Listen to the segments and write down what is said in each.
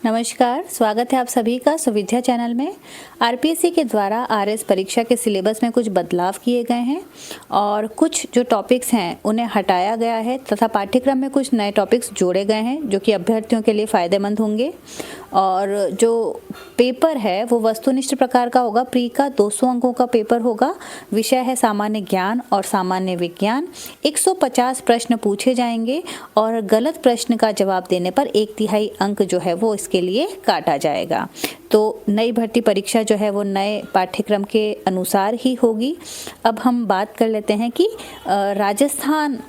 नमस्कार, स्वागत है आप सभी का सुविद्या चैनल में। आरपीएससी के द्वारा आरएस परीक्षा के सिलेबस में कुछ बदलाव किए गए हैं और कुछ जो टॉपिक्स हैं उन्हें हटाया गया है तथा पाठ्यक्रम में कुछ नए टॉपिक्स जोड़े गए हैं जो कि अभ्यर्थियों के लिए फ़ायदेमंद होंगे। और जो पेपर है वो वस्तुनिष्ठ प्रकार का होगा। प्री का 200 अंकों का पेपर होगा। विषय है सामान्य ज्ञान और सामान्य विज्ञान। 150 प्रश्न पूछे जाएंगे और गलत प्रश्न का जवाब देने पर 1/3 अंक जो है वो इसके लिए काटा जाएगा। तो नई भर्ती परीक्षा जो है वो नए पाठ्यक्रम के अनुसार ही होगी। अब हम बात कर लेते हैं कि राजस्थान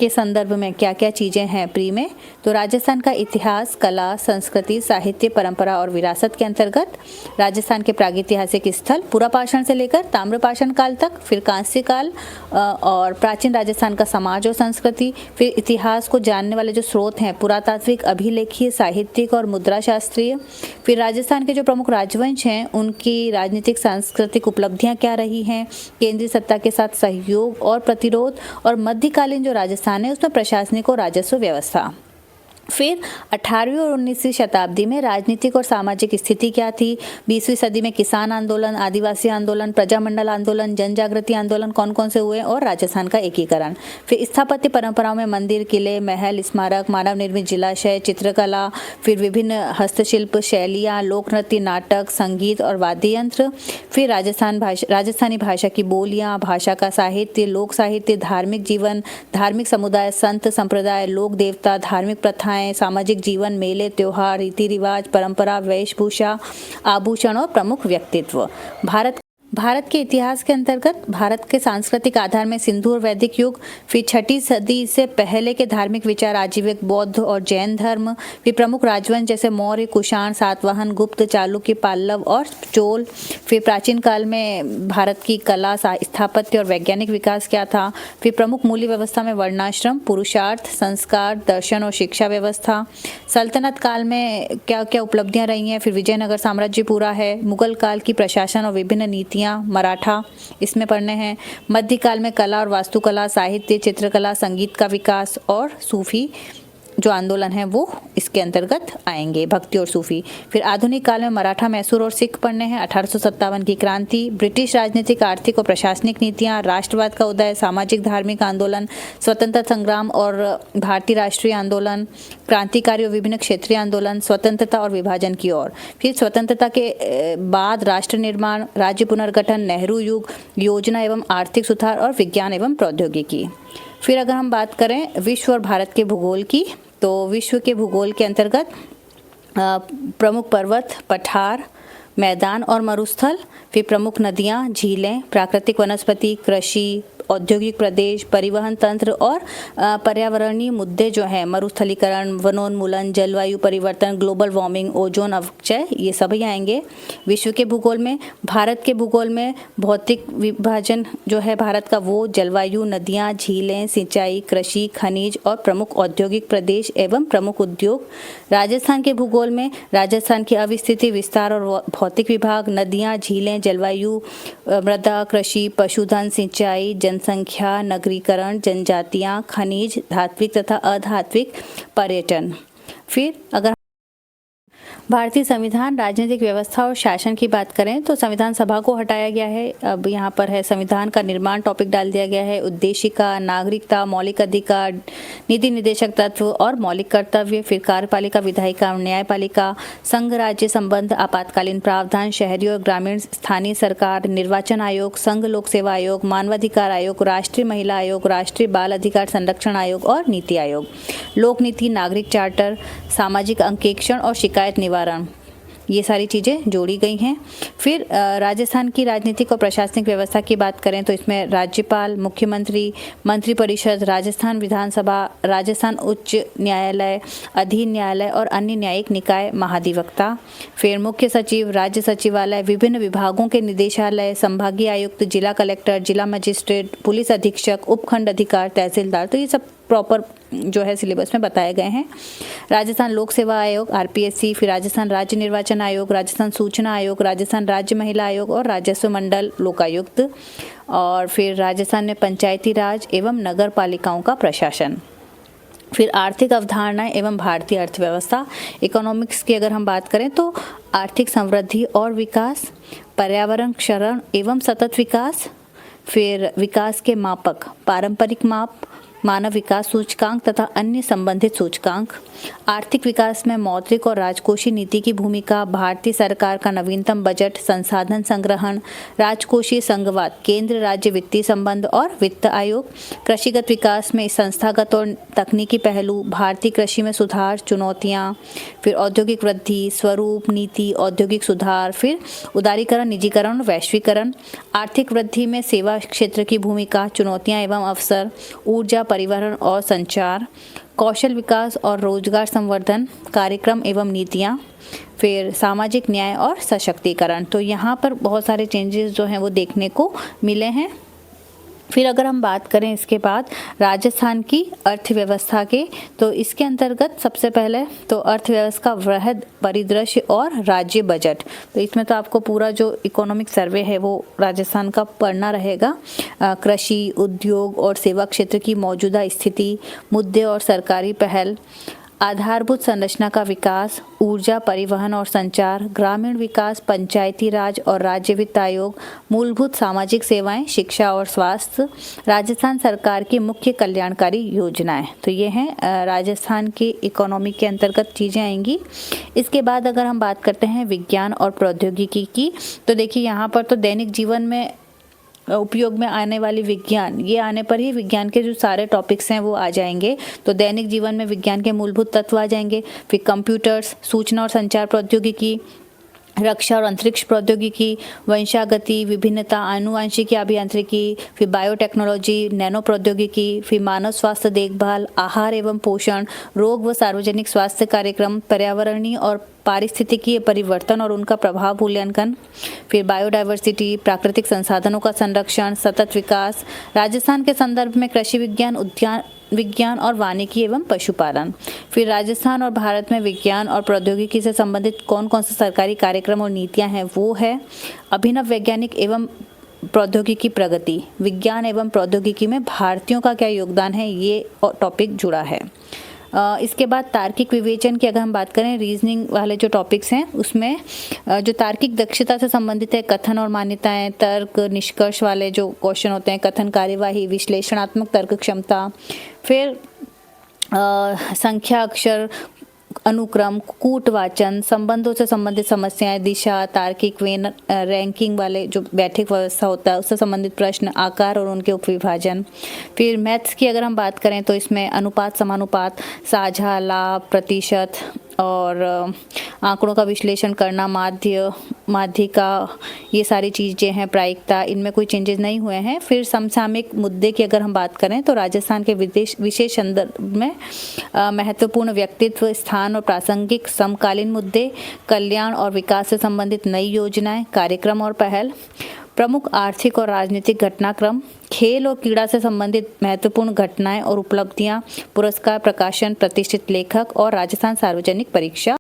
के संदर्भ में क्या क्या चीज़ें हैं प्री में। तो राजस्थान का इतिहास, कला, संस्कृति, साहित्य, परंपरा और विरासत के अंतर्गत राजस्थान के प्रागैतिहासिक स्थल पुरापाषाण से लेकर ताम्रपाषाण काल तक, फिर कांस्य काल और प्राचीन राजस्थान का समाज और संस्कृति, फिर इतिहास को जानने वाले जो स्रोत हैं पुरातात्विक, अभिलेखीय, साहित्यिक और मुद्रा शास्त्रीय, फिर राजस्थान के जो प्रमुख राजवंश हैं उनकी राजनीतिक सांस्कृतिक उपलब्धियाँ क्या रही हैं, केंद्रीय सत्ता के साथ सहयोग और प्रतिरोध, और मध्यकालीन जो राजस्थान है उसमें प्रशासनिक और राजस्व व्यवस्था। फिर 18वीं और 19वीं शताब्दी में राजनीतिक और सामाजिक स्थिति क्या थी। 20वीं सदी में किसान आंदोलन, आदिवासी आंदोलन, प्रजामंडल आंदोलन, जन जागृति आंदोलन कौन कौन से हुए, और राजस्थान का एकीकरण। फिर स्थापत्य परंपराओं में मंदिर, किले, महल, स्मारक, मानव निर्मित जलाशय, चित्रकला, फिर विभिन्न हस्तशिल्प शैलियाँ, लोक नृत्य, नाटक, संगीत और वाद्य यंत्र। फिर राजस्थानी भाषा की बोलियाँ, भाषा का साहित्य, लोक साहित्य, धार्मिक जीवन, धार्मिक समुदाय, संत संप्रदाय, लोक देवता, धार्मिक प्रथाएं, सामाजिक जीवन, मेले, त्योहार, रीति रिवाज, परंपरा, वेशभूषा, आभूषण और प्रमुख व्यक्तित्व। भारत के इतिहास के अंतर्गत भारत के सांस्कृतिक आधार में सिंधु और वैदिक युग, फिर 6ठी सदी से पहले के धार्मिक विचार, आजीविक, बौद्ध और जैन धर्म, फिर प्रमुख राजवंश जैसे मौर्य, कुषाण, सातवाहन, गुप्त, चालुक्य, पल्लव और चोल। फिर प्राचीन काल में भारत की कला, स्थापत्य और वैज्ञानिक विकास क्या था। फिर प्रमुख मूल्य व्यवस्था में वर्णाश्रम, पुरुषार्थ, संस्कार, दर्शन और शिक्षा व्यवस्था। सल्तनत काल में क्या क्या उपलब्धियां रही हैं। फिर विजयनगर साम्राज्य पूरा है। मुगल काल की प्रशासन और विभिन्न नीतियां, मराठा इसमें पढ़ने हैं। मध्यकाल में कला और वास्तुकला, साहित्य, चित्रकला, संगीत का विकास और सूफी जो आंदोलन है वो इसके अंतर्गत आएंगे, भक्ति और सूफी। फिर आधुनिक काल में मराठा, मैसूर और सिख पढ़ने हैं। 1857 की क्रांति, ब्रिटिश राजनीतिक, आर्थिक और प्रशासनिक नीतियां, राष्ट्रवाद का उदय, सामाजिक धार्मिक आंदोलन, स्वतंत्रता संग्राम और भारतीय राष्ट्रीय आंदोलन, क्रांतिकारी और विभिन्न क्षेत्रीय आंदोलन, स्वतंत्रता और विभाजन की ओर। फिर स्वतंत्रता के बाद राष्ट्र निर्माण, राज्य पुनर्गठन, नेहरू युग, योजना एवं आर्थिक सुधार और विज्ञान एवं प्रौद्योगिकी। फिर अगर हम बात करें विश्व और भारत के भूगोल की, तो विश्व के भूगोल के अंतर्गत प्रमुख पर्वत, पठार, मैदान और मरुस्थल, फिर प्रमुख नदियाँ, झीलें, प्राकृतिक वनस्पति, कृषि, औद्योगिक प्रदेश, परिवहन तंत्र और पर्यावरणीय मुद्दे जो हैं, मरुस्थलीकरण, वनोन्मूलन, जलवायु परिवर्तन, ग्लोबल वार्मिंग, ओजोन अपक्षय, ये सभी आएंगे विश्व के भूगोल में। भारत के भूगोल में भौतिक विभाजन जो है भारत का, वो जलवायु, नदियाँ, झीलें, सिंचाई, कृषि, खनिज और प्रमुख औद्योगिक प्रदेश एवं प्रमुख उद्योग। राजस्थान के भूगोल में राजस्थान की अवस्थिति, विस्तार और भौतिक विभाग, नदियाँ, झीलें, जलवायु, मृदा, कृषि, पशुधन, सिंचाई, जनसंख्या, नगरीकरण, जनजातियां, खनिज, धात्विक तथा अधात्विक, पर्यटन। फिर अगर भारतीय संविधान, राजनीतिक व्यवस्था और शासन की बात करें तो संविधान सभा को हटाया गया है। अब यहाँ पर है संविधान का निर्माण टॉपिक डाल दिया गया है। उद्देशिका, नागरिकता, मौलिक अधिकार, नीति निर्देशक तत्व और मौलिक कर्तव्य। फिर कार्यपालिका, विधायिका और न्यायपालिका, संघ राज्य संबंध, आपातकालीन प्रावधान, शहरी और ग्रामीण स्थानीय सरकार, निर्वाचन आयोग, संघ लोक सेवा आयोग, मानवाधिकार आयोग, राष्ट्रीय महिला आयोग, राष्ट्रीय बाल अधिकार संरक्षण आयोग और नीति आयोग, लोक नीति, नागरिक चार्टर, सामाजिक अंकेक्षण और शिकायत निवारण, ये सारी चीज़ें जोड़ी गई हैं। फिर राजस्थान की राजनीतिक और प्रशासनिक व्यवस्था की बात करें तो इसमें राज्यपाल, मुख्यमंत्री, मंत्रिपरिषद, राजस्थान विधानसभा, राजस्थान उच्च न्यायालय, अधीन न्यायालय और अन्य न्यायिक निकाय, महाधिवक्ता। फिर मुख्य सचिव, राज्य सचिवालय, विभिन्न विभागों के निदेशालय, संभागीय आयुक्त, जिला कलेक्टर, जिला मजिस्ट्रेट, पुलिस अधीक्षक, उपखंड अधिकार, तहसीलदार। तो ये सब प्रॉपर जो है सिलेबस में बताए गए हैं। राजस्थान लोक सेवा आयोग, आरपीएससी, फिर राजस्थान राज्य निर्वाचन आयोग, राजस्थान सूचना आयोग, राजस्थान राज्य महिला आयोग और राजस्व मंडल लोकायुक्त। और फिर राजस्थान में पंचायती राज एवं नगर पालिकाओं का प्रशासन। फिर आर्थिक अवधारणाएं एवं भारतीय अर्थव्यवस्था, इकोनॉमिक्स की अगर हम बात करें तो आर्थिक समृद्धि और विकास, पर्यावरण क्षरण एवं सतत विकास, फिर विकास के मापक, पारंपरिक माप, मानव विकास सूचकांक तथा अन्य संबंधित सूचकांक, आर्थिक विकास में मौद्रिक और राजकोषीय नीति की भूमिका, भारतीय सरकार का नवीनतम बजट, संसाधन संग्रहण, राजकोषीय संघवाद, केंद्र राज्य वित्तीय संबंध और वित्त आयोग, कृषिगत विकास में संस्थागत और तकनीकी पहलू, भारतीय कृषि में सुधार, चुनौतियां, फिर औद्योगिक वृद्धि, स्वरूप, नीति, औद्योगिक सुधार, फिर उदारीकरण, निजीकरण और वैश्वीकरण, आर्थिक वृद्धि में सेवा क्षेत्र की भूमिका, चुनौतियां एवं अवसर, ऊर्जा, परिवहन और संचार, कौशल विकास और रोजगार संवर्धन कार्यक्रम एवं नीतियाँ, फिर सामाजिक न्याय और सशक्तिकरण। तो यहाँ पर बहुत सारे चेंजेस जो हैं वो देखने को मिले हैं। फिर अगर हम बात करें इसके बाद राजस्थान की अर्थव्यवस्था के, तो इसके अंतर्गत सबसे पहले तो अर्थव्यवस्था का वृहद परिदृश्य और राज्य बजट। तो इसमें तो आपको पूरा जो इकोनॉमिक सर्वे है वो राजस्थान का पढ़ना रहेगा। कृषि, उद्योग और सेवा क्षेत्र की मौजूदा स्थिति, मुद्दे और सरकारी पहल, आधारभूत संरचना का विकास, ऊर्जा, परिवहन और संचार, ग्रामीण विकास, पंचायती राज और राज्य वित्त आयोग, मूलभूत सामाजिक सेवाएं, शिक्षा और स्वास्थ्य, राजस्थान सरकार की मुख्य कल्याणकारी योजनाएं। तो ये हैं राजस्थान की इकोनॉमी के अंतर्गत चीज़ें आएंगी। इसके बाद अगर हम बात करते हैं विज्ञान और प्रौद्योगिकी की, तो देखिए यहाँ पर तो दैनिक जीवन में उपयोग में आने वाली विज्ञान, ये आने पर ही विज्ञान के जो सारे टॉपिक्स हैं वो आ जाएंगे। तो दैनिक जीवन में विज्ञान के मूलभूत तत्व आ जाएंगे। फिर कंप्यूटर्स, सूचना और संचार प्रौद्योगिकी, रक्षा और अंतरिक्ष प्रौद्योगिकी, वंशागति, विभिन्नता, आनुवांशिकी, अभियांत्रिकी, फिर बायोटेक्नोलॉजी, नैनो प्रौद्योगिकी, फिर मानव स्वास्थ्य देखभाल, आहार एवं पोषण, रोग व सार्वजनिक स्वास्थ्य कार्यक्रम, पर्यावरणीय और पारिस्थितिकीय परिवर्तन और उनका प्रभाव मूल्यांकन, फिर बायोडायवर्सिटी, प्राकृतिक संसाधनों का संरक्षण, सतत विकास, राजस्थान के संदर्भ में कृषि विज्ञान, उद्यान विज्ञान और वानिकी एवं पशुपालन। फिर राजस्थान और भारत में विज्ञान और प्रौद्योगिकी से संबंधित कौन कौन से सरकारी कार्यक्रम और नीतियां हैं, वो है अभिनव वैज्ञानिक एवं प्रौद्योगिकी प्रगति, विज्ञान एवं प्रौद्योगिकी में भारतीयों का क्या योगदान है, ये टॉपिक जुड़ा है। इसके बाद तार्किक विवेचन की अगर हम बात करें, रीजनिंग वाले जो टॉपिक्स हैं उसमें जो तार्किक दक्षता से संबंधित है, कथन और मान्यताएं, तर्क, निष्कर्ष वाले जो क्वेश्चन होते हैं, कथन, कार्यवाही, विश्लेषणात्मक तर्क क्षमता, फिर संख्या, अक्षर, अनुक्रम, कूटवाचन, संबंधों से संबंधित समस्याएं, दिशा, तार्किक वेन, रैंकिंग वाले जो बैठक व्यवस्था होता है उससे संबंधित प्रश्न, आकार और उनके उपविभाजन। फिर मैथ्स की अगर हम बात करें तो इसमें अनुपात, समानुपात, साझा, लाभ, प्रतिशत और आंकड़ों का विश्लेषण करना, माध्यिका, ये सारी चीज़ें हैं, प्रायिकता, इनमें कोई चेंजेस नहीं हुए हैं। फिर समसामयिक मुद्दे की अगर हम बात करें तो राजस्थान के विशेष संदर्भ में महत्वपूर्ण व्यक्तित्व, स्थान और प्रासंगिक समकालीन मुद्दे, कल्याण और विकास से संबंधित नई योजनाएं, कार्यक्रम और पहल, प्रमुख आर्थिक और राजनीतिक घटनाक्रम, खेल और क्रीड़ा से संबंधित महत्वपूर्ण घटनाएं और उपलब्धियां, पुरस्कार, प्रकाशन, प्रतिष्ठित लेखक और राजस्थान सार्वजनिक परीक्षा।